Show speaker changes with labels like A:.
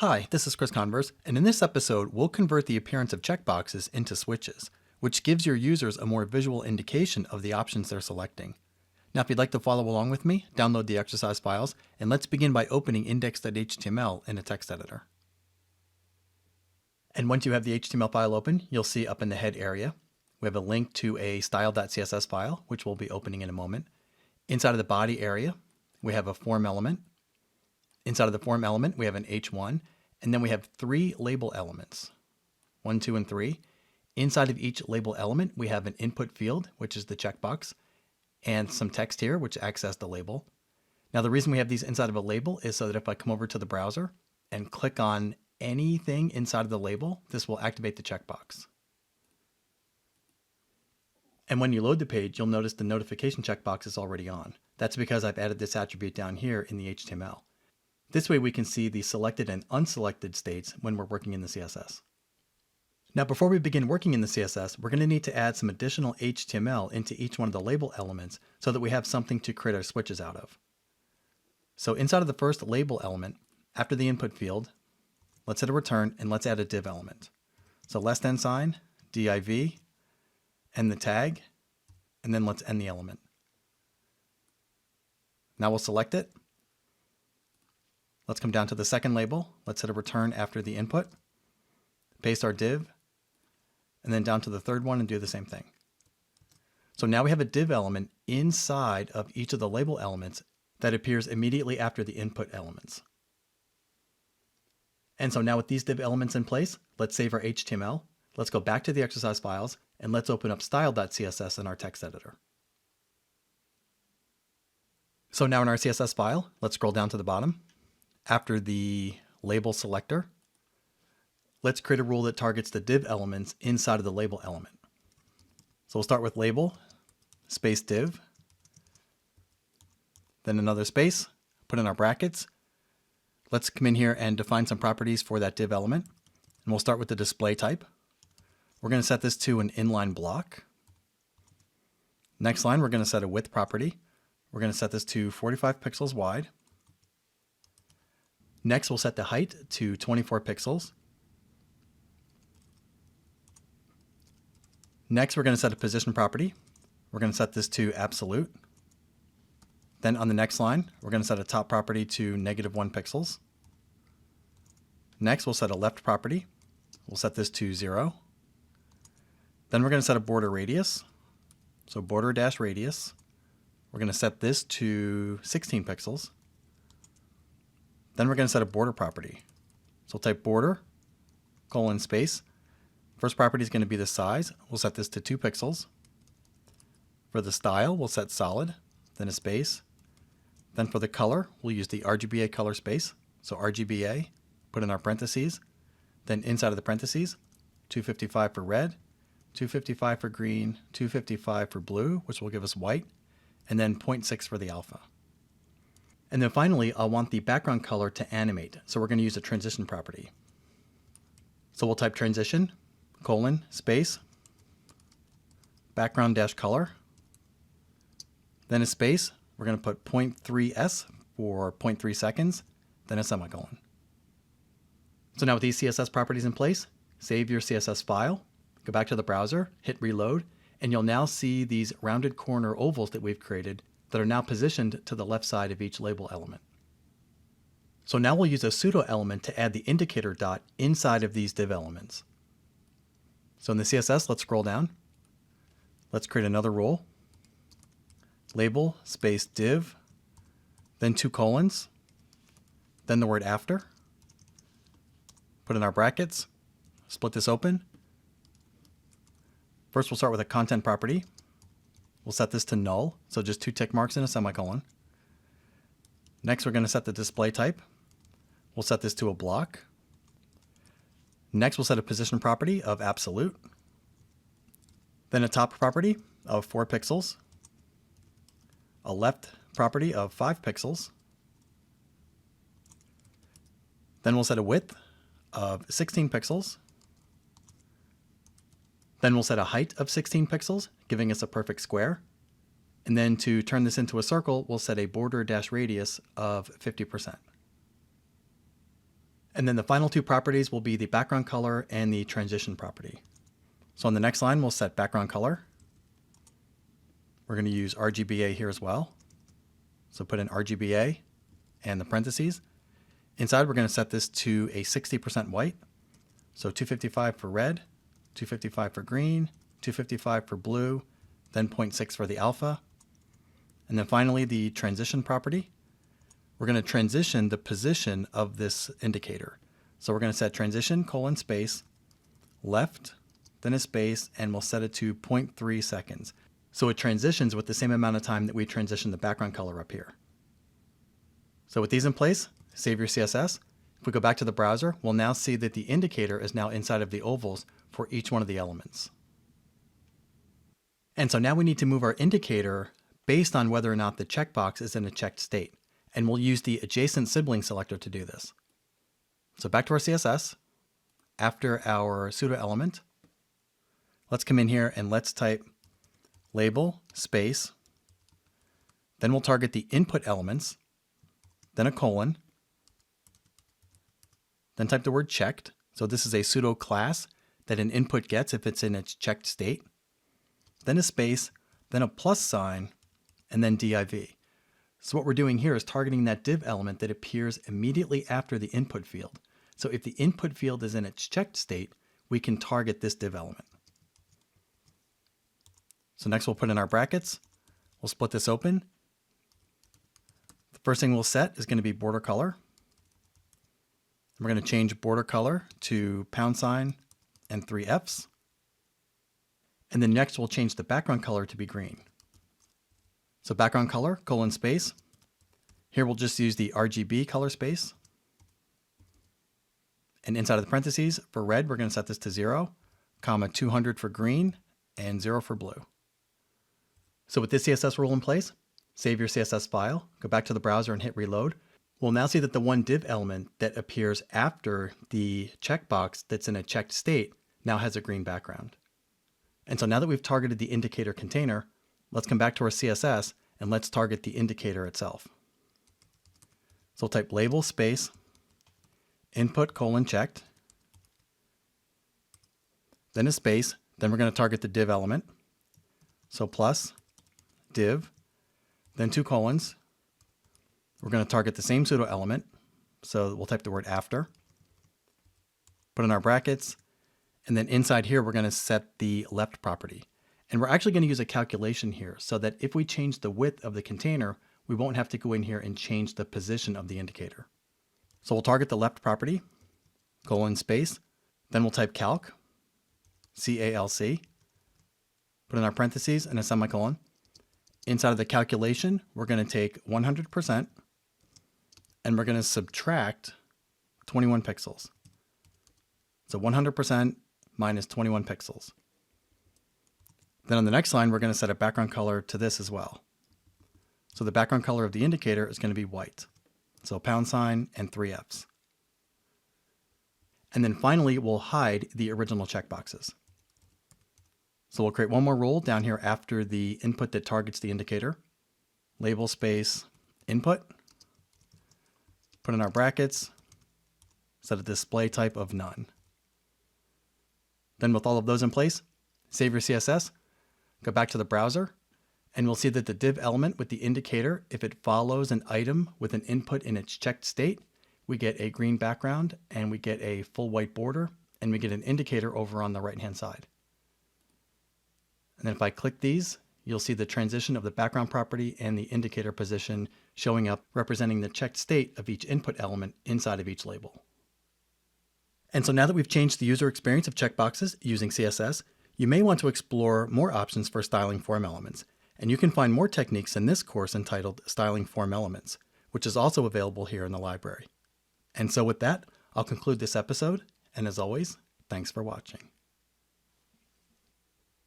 A: Hi, this is Chris Converse, and in this episode, we'll convert the appearance of checkboxes into switches, which gives your users a more visual indication of the options they're selecting. Now, if you'd like to follow along with me, download the exercise files, and let's begin by opening index.html in a text editor. And once you have the HTML file open, you'll see up in the head area, we have a link to a style.css file, which we'll be opening in a moment. Inside of the body area, we have a form element. Inside of the form element, we have an H1, and then we have three label elements, 1, 2, and 3. Inside of each label element, we have an input field, which is the checkbox, and some text here, which acts as the label. Now, the reason we have these inside of a label is so that if I come over to the browser and click on anything inside of the label, this will activate the checkbox. And when you load the page, you'll notice the notification checkbox is already on. That's because I've added this attribute down here in the HTML. This way we can see the selected and unselected states when we're working in the CSS. Now, before we begin working in the CSS, we're going to need to add some additional HTML into each one of the label elements so that we have something to create our switches out of. So inside of the first label element, after the input field, let's hit a return and let's add a div element. So less than sign, div, and the tag, and then let's end the element. Now we'll select it. Let's come down to the second label. Let's hit a return after the input, paste our div, and then down to the third one and do the same thing. So now we have a div element inside of each of the label elements that appears immediately after the input elements. And so now with these div elements in place, let's save our HTML. Let's go back to the exercise files and let's open up style.css in our text editor. So now in our CSS file, let's scroll down to the bottom. After the label selector, let's create a rule that targets the div elements inside of the label element. So we'll start with label, space div, then another space, put in our brackets. Let's come in here and define some properties for that div element. And we'll start with the display type. We're going to set this to an inline block. Next line, we're going to set a width property. We're going to set this to 45 pixels wide. Next, we'll set the height to 24 pixels. Next, we're going to set a position property. We're going to set this to absolute. Then on the next line, we're going to set a top property to -1 pixels. Next, we'll set a left property. We'll set this to 0. Then we're going to set a border radius. So border dash radius. We're going to set this to 16 pixels. Then we're going to set a border property. So we'll type border, colon space. First property is going to be the size. We'll set this to 2 pixels. For the style, we'll set solid, then a space. Then for the color, we'll use the RGBA color space. So RGBA, put in our parentheses. Then inside of the parentheses, 255 for red, 255 for green, 255 for blue, which will give us white, and then 0.6 for the alpha. And then finally, I'll want the background color to animate. So we're going to use a transition property. So we'll type transition, colon, space, background dash color, then a space. We're going to put 0.3s for 0.3 seconds, then a semicolon. So now with these CSS properties in place, save your CSS file, go back to the browser, hit reload, and you'll now see these rounded corner ovals that we've created that are now positioned to the left side of each label element. So now we'll use a pseudo element to add the indicator dot inside of these div elements. So in the CSS, let's scroll down. Let's create another rule. Label space div, then 2 colons, then the word after. Put in our brackets, split this open. First, we'll start with a content property. We'll set this to null, so just 2 tick marks and a semicolon. Next, we're going to set the display type. We'll set this to a block. Next, we'll set a position property of absolute. Then a top property of 4 pixels. A left property of 5 pixels. Then we'll set a width of 16 pixels. Then we'll set a height of 16 pixels, giving us a perfect square. And then to turn this into a circle, we'll set a border dash radius of 50%. And then the final two properties will be the background color and the transition property. So on the next line, we'll set background color. We're going to use RGBA here as well. So put in RGBA and the parentheses. Inside, we're going to set this to a 60% white. So 255 for red, 255 for green, 255 for blue, then 0.6 for the alpha. And then finally, the transition property. We're going to transition the position of this indicator. So we're going to set transition :space, left, then a space, and we'll set it to 0.3 seconds. So it transitions with the same amount of time that we transition the background color up here. So with these in place, save your CSS. If we go back to the browser, we'll now see that the indicator is now inside of the ovals for each one of the elements. And so now we need to move our indicator based on whether or not the checkbox is in a checked state. And we'll use the adjacent sibling selector to do this. So back to our CSS, after our pseudo element, let's come in here and let's type label space. Then we'll target the input elements, then a colon, then type the word checked. So this is a pseudo class that an input gets if it's in its checked state, then a space, then a plus sign, and then div. So what we're doing here is targeting that div element that appears immediately after the input field. So if the input field is in its checked state, we can target this div element. So next we'll put in our brackets. We'll split this open. The first thing we'll set is going to be border color. And we're going to change border color to £, and 3 Fs. And then next we'll change the background color to be green. So background color, :space. Here we'll just use the RGB color space. And inside of the parentheses, for red, we're going to set this to 0, 200 for green, and 0 for blue. So with this CSS rule in place, save your CSS file, go back to the browser and hit reload. We'll now see that the one div element that appears after the checkbox that's in a checked state now has a green background. And so now that we've targeted the indicator container, let's come back to our CSS and let's target the indicator itself. So we'll type label space, input : checked, then a space, then we're going to target the div element. So plus, div, then 2 colons. We're going to target the same pseudo element. So we'll type the word after, put in our brackets, and then inside here, we're going to set the left property. And we're actually going to use a calculation here so that if we change the width of the container, we won't have to go in here and change the position of the indicator. So we'll target the left property, : space, then we'll type calc, C-A-L-C, put in our parentheses and a semicolon. Inside of the calculation, we're going to take 100% and we're going to subtract 21 pixels. So 100% minus 21 pixels. Then on the next line, we're going to set a background color to this as well. So the background color of the indicator is going to be white. So £, and 3 Fs. And then finally, we'll hide the original checkboxes. So we'll create one more rule down here after the input that targets the indicator. Label space, input. Put in our brackets, set a display type of none. Then with all of those in place, save your CSS, go back to the browser, and we'll see that the div element with the indicator, if it follows an item with an input in its checked state, we get a green background and we get a full white border and we get an indicator over on the right-hand side. And then if I click these, you'll see the transition of the background property and the indicator position showing up representing the checked state of each input element inside of each label. And so now that we've changed the user experience of checkboxes using CSS, you may want to explore more options for styling form elements. And you can find more techniques in this course entitled Styling Form Elements, which is also available here in the library. And so with that, I'll conclude this episode. And as always, thanks for watching.